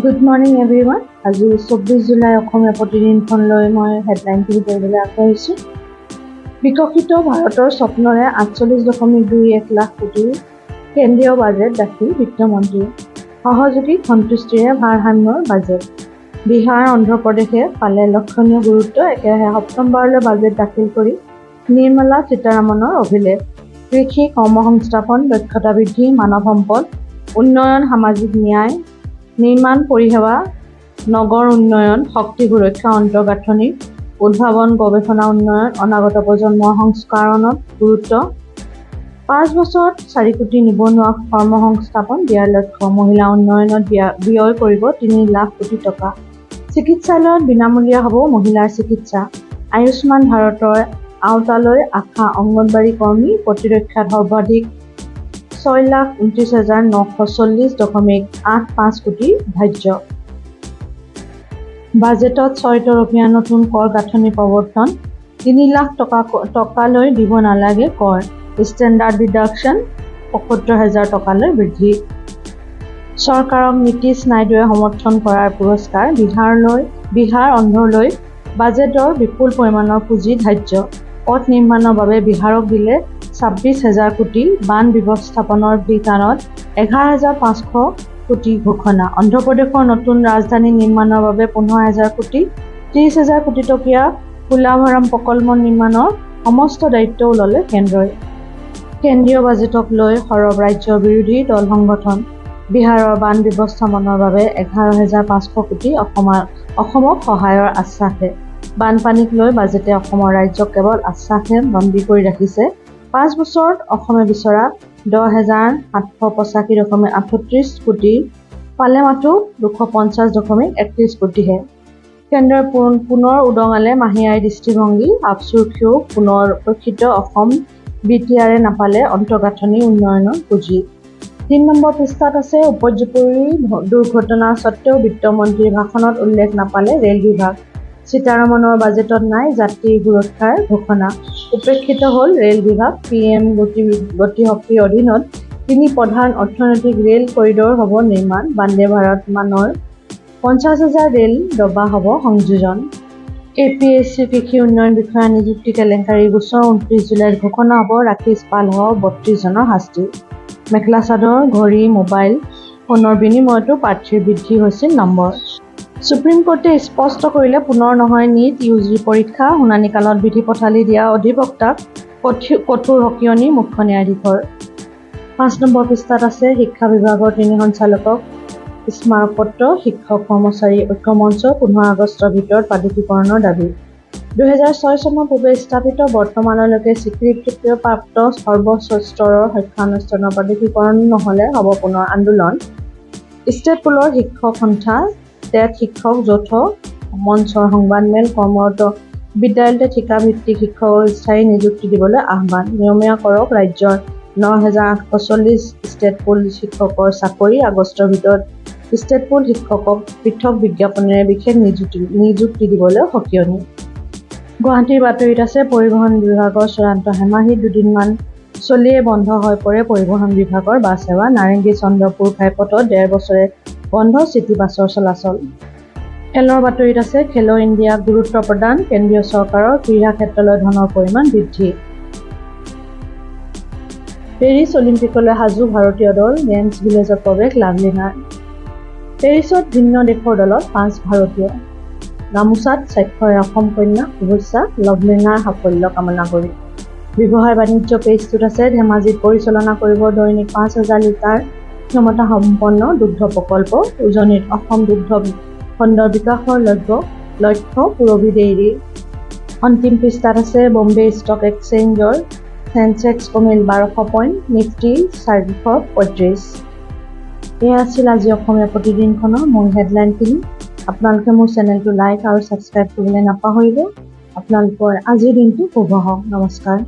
Good morning everyone. আজি 24 July অসমীয়া প্ৰতিদিনখনলৈ মই হেডলাইনখিনি পঢ়িবলৈ আগবাঢ়িছোঁ। বিকশিত ভাৰতৰ স্বপ্নৰে 48.21 লাখ কোটি কেন্দ্ৰীয় বাজেট দাখিল বিত্তমন্ত্ৰী। সহযোগী সন্তুষ্টিৰে ভাৰসাম্যৰ বাজেট। বিহাৰ অন্ধ্ৰপ্ৰদেশে পালে লক্ষণীয় গুৰুত্ব। একেৰাহে সপ্তমবাৰলৈ বাজেট দাখিল কৰি নিৰ্মলা সীতাৰামনৰ অভিলেখ। কৃষি, কৰ্মসংস্থাপন, দক্ষতা বৃদ্ধি, মানৱ সম্পদ উন্নয়ন, সামাজিক ন্যায়, নিৰ্মাণ পৰিষেৱা, নগৰ উন্নয়ন, শক্তি সুৰক্ষা, অন্তৰ্গাঁথনি, উদ্ভাৱন, গৱেষণা উন্নয়ন, অনাগত প্ৰজন্মৰ সংস্কাৰণত গুৰুত্ব। 5 বছৰত 4 কোটি নিবনুৱাক কৰ্মসংস্থাপন দিয়াৰ লক্ষ্য। মহিলা উন্নয়নত ব্যয় কৰিব 3 লাখ কোটি টকা। চিকিৎসালয়ত বিনামূলীয়া হ'ব মহিলাৰ চিকিৎসা। আয়ুষ্মান ভাৰতৰ আওতালৈ আশা অংগনবাড়ী কৰ্মী। প্ৰতিৰক্ষাত সৰ্বাধিক 6,940.85 কোটি ধাৰ্য। বাজেটত 6 তৰপীয়া নতুন কৰ গাঁথনি প্ৰৱৰ্তন। 3 লাখ টকালৈ দিব নালাগে কৰ। ষ্টেণ্ডাৰ্ড ডিডাকশ্যন ৭৫,০০০ টকালৈ বৃদ্ধি। চৰকাৰক নীতিশ নাইডুৱে সমৰ্থন কৰাৰ পুৰস্কাৰ। বিহাৰ অন্ধ্ৰলৈ বাজেটৰ বিপুল পৰিমাণৰ পুঁজি ধাৰ্য। পথ নিৰ্মাণৰ বাবে বিহাৰক দিলে ২৬,০০০ কোটি। বান ব্যৱস্থাপনাৰ বিধানত ১১,৫০০ কোটি ঘোষণা। অন্ধ্ৰপ্ৰদেশৰ নতুন ৰাজধানী নিৰ্মাণৰ বাবে ১৫,০০০ কোটি। ৩০,০০০ কোটি টকীয়া পোলাভৰম প্ৰকল্প নিৰ্মাণৰ সমস্ত দায়িত্বও ল'লে কেন্দ্ৰই। কেন্দ্ৰীয় বাজেটক লৈ সৰব ৰাজ্যৰ বিৰোধী দল সংগঠন। বিহাৰৰ বান ব্যৱস্থাপনাৰ বাবে ১১,৫০০ কোটি অসমক সহায়ৰ আশ্বাসে। বানপানীক লৈ বাজেটে অসমৰ ৰাজ্যক কেৱল আশ্বাসে বন্দী কৰি ৰাখিছে। 5 বছৰত অসমে বিচৰা 10,৭৮৫.৩৮ কোটি পালে মাথো 250.31 কোটিহে। কেন্দ্ৰই পুনৰ উদঙালে মাহী আইৰ দৃষ্টিভংগী। আফচুৰ ক্ষোভ পুনৰপেক্ষিত। অসম BTR নাপালে অন্তৰ্গাঁথনি উন্নয়নৰ পুঁজি। 3 নম্বৰ পৃষ্ঠাত আছে উপৰ্যুপৰি দুৰ্ঘটনা স্বত্বেও বিত্তমন্ত্ৰীৰ ভাষণত উল্লেখ নাপালে ৰেল বিভাগ। সীতাৰামনৰ বাজেটত নাই যাত্ৰী সুৰক্ষাৰ ঘোষণা। উপেক্ষিত হ'ল ৰেল বিভাগ। PM গতিশক্তিৰ অধীনত 3 প্ৰধান অৰ্থনৈতিক ৰেল কৰিডৰ হ'ব নিৰ্মাণ। বন্দে ভাৰত মানৰ 50,000 ৰেল ডবা হ'ব সংযোজন। APSC কৃষি উন্নয়ন বিষয়া নিযুক্তি কেলেংকাৰী গোচৰ 29 জুলাইত ঘোষণা হ'ব ৰাকেশ পালসহ 32 জনৰ শাস্তি। মেখেলা চাদৰ, ঘড়ী, মোবাইল ফোনৰ বিনিময়তো প্ৰাৰ্থীৰ বৃদ্ধি হৈছিল নম্বৰ। সুপ্ৰিম কোৰ্টে স্পষ্ট কৰিলে পুনৰ নহয় NEET UG পৰীক্ষা। শুনানিকালত বিধি পথালি দিয়া অধিবক্তাক কঠোৰ সকিয়নি মুখ্য ন্যায়াধীশৰ। 5 নম্বৰ পৃষ্ঠাত আছে শিক্ষা বিভাগৰ 3 সঞ্চালকক স্মাৰকপত্ৰ। শিক্ষক কৰ্মচাৰী ঐক্য মঞ্চ 15 আগষ্টৰ ভিতৰত প্ৰাদেশিকৰণৰ দাবী। 2006 চনৰ পূৰ্বে স্থাপিত বৰ্তমানলৈকে স্বীকৃতিপ্ৰাপ্ত সৰ্বোচ্চ স্তৰৰ শিক্ষানুষ্ঠানৰ প্ৰাদেশিকৰণ নহ'লে হ'ব পুনৰ আন্দোলন। ষ্টেট পুলৰ শিক্ষক সন্থা টেট শিক্ষক যৌথ মঞ্চৰ সংবাদমেল। কৰ্মৰত বিদ্যালয়তে ঠিকাভিত্তিক শিক্ষকক স্থায়ী নিযুক্তি দিবলৈ আহ্বান। নিয়মীয়া কৰক ৰাজ্যৰ 9,840 ষ্টেট পুল শিক্ষকৰ চাকৰি। আগষ্টৰ ভিতৰত ষ্টেট পুল শিক্ষকক পৃথক বিজ্ঞাপনেৰে বিশেষ নিযুক্তি দিবলৈ সকিয়নি। গুৱাহাটীৰ বাতৰিত আছে পৰিবহণ বিভাগৰ চূড়ান্ত হেমাহিত 2 দিনমান চলিয়েই বন্ধ হৈ পৰে পৰিবহণ বিভাগৰ বাছ সেৱা। নাৰেংগী চন্দ্ৰপুৰ ঘাইপথত 1.5 বছৰে বন্ধ চিটি বাছৰ চলাচল। খেলৰ বাতৰিত আছে খেলো ইণ্ডিয়াক গুৰুত্ব প্ৰদান। কেন্দ্ৰীয় চৰকাৰৰ ক্ৰীড়া ক্ষেত্ৰলৈ ধনৰ পৰিমাণ বৃদ্ধি। পেৰিছ অলিম্পিকলৈ সাজু ভাৰতীয় দল। গেমছ ভিলেজত প্ৰৱেশ লাভলিনাৰ। পেৰিছত ভিন্ন দেশৰ দলত 5 ভাৰতীয়। গামোচাত স্বাক্ষৰে অসম কন্যা। শুভেচ্ছা লাভলিনাৰ সাফল্য কামনা কৰি। ব্যৱসায় বাণিজ্য পেজটোত আছে ধেমাজিত পৰিচালনা কৰিব দৈনিক 5,000 লিটাৰ ক্ষমতা সম্পন্ন দুগ্ধ প্ৰকল্প। উজনিত অসম দুগ্ধ খণ্ডৰ বিকাশৰ লক্ষ্য পুৰবী ডেইৰী। অন্তিম পৃষ্ঠাত আছে বম্বে ষ্টক এক্সচেঞ্জৰ চেনচেক্স কমিল 1200 পইণ্ট, নিফটি 435। এয়া আছিল আজি অসমীয়া প্ৰতিদিনখনৰ মূল হেডলাইনখিনি। আপোনালোকে মোৰ চেনেলটো লাইক আৰু ছাবস্ক্ৰাইব কৰিবলৈ নাপাহৰিব। আপোনালোকৰ আজিৰ দিনটো শুভ হওক। নমস্কাৰ।